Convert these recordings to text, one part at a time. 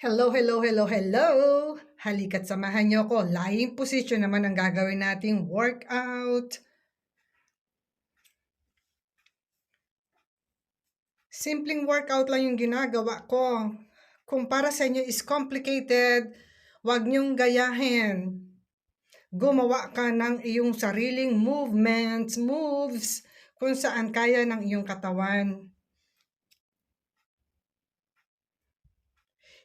Hello, hello, hello, hello! Halika't samahan niyo ako. Lying position naman ang gagawin nating workout. Simpleng workout lang yung ginagawa ko. Kung para sa inyo is complicated, huwag niyong gayahin. Gumawa ka ng iyong sariling moves, kung saan kaya ng iyong katawan.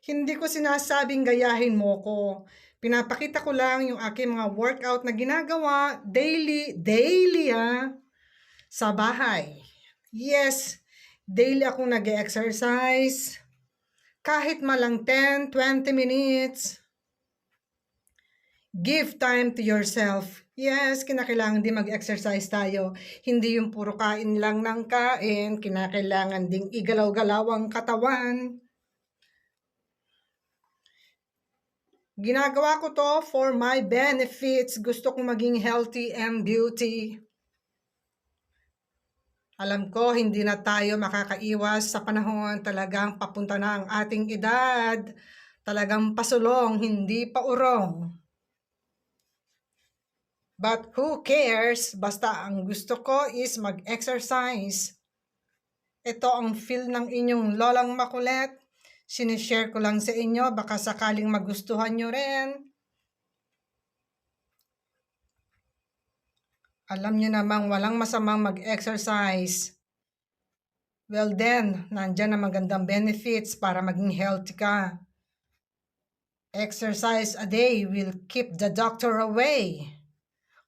Hindi ko sinasabing gayahin mo ko. Pinapakita ko lang yung aking mga workout na ginagawa daily sa bahay. Yes, daily akong nag-exercise. Kahit malang 10-20 minutes. Give time to yourself. Yes, kinakailangan din mag-exercise tayo. Hindi yung puro kain lang ng kain. Kinakailangan ding igalaw-galaw ang katawan. Ginagawa ko to for my benefits. Gusto kong maging healthy and beauty. Alam ko, hindi na tayo makakaiwas sa panahon. Talagang papunta na ang ating edad. Talagang pasulong, hindi pa urong. But who cares? Basta ang gusto ko is mag-exercise. Ito ang feel ng inyong lolang makulit. Sinishare ko lang sa inyo, baka sakaling magustuhan nyo rin. Alam nyo namang walang masamang mag-exercise. Well then, nandyan ang magandang benefits para maging healthy ka. Exercise a day will keep the doctor away.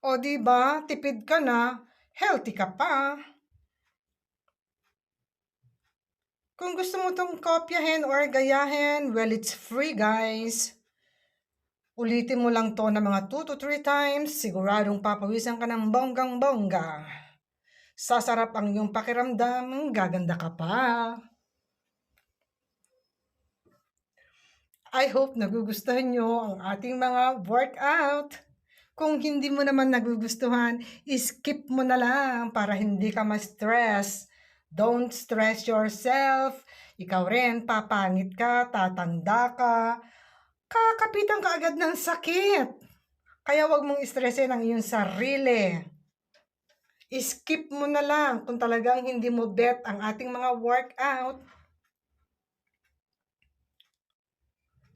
O diba, tipid ka na, healthy ka pa. Kung gusto mo itong kopyahin or gayahin, well, it's free guys. Ulitin mo lang to na mga 2 to 3 times, siguradong papawisan ka ng bonggang-bongga. Sasarap ang iyong pakiramdam, gaganda ka pa. I hope nagugustuhan nyo ang ating mga workout. Kung hindi mo naman nagugustuhan, skip mo na lang para hindi ka ma-stress. Don't stress yourself. Ikaw rin, papangit ka, tatanda ka. Kakapitan ka agad ng sakit. Kaya wag mong stressin ang iyong sarili. Skip mo na lang kung talagang hindi mo bet ang ating mga workout.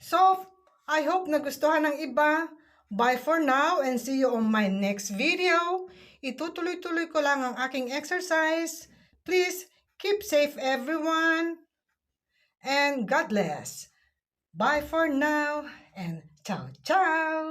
So, I hope nagustuhan ng iba. Bye for now and see you on my next video. Itutuloy-tuloy ko lang ang aking exercise. Please keep safe everyone. And God bless. Bye for now and ciao ciao.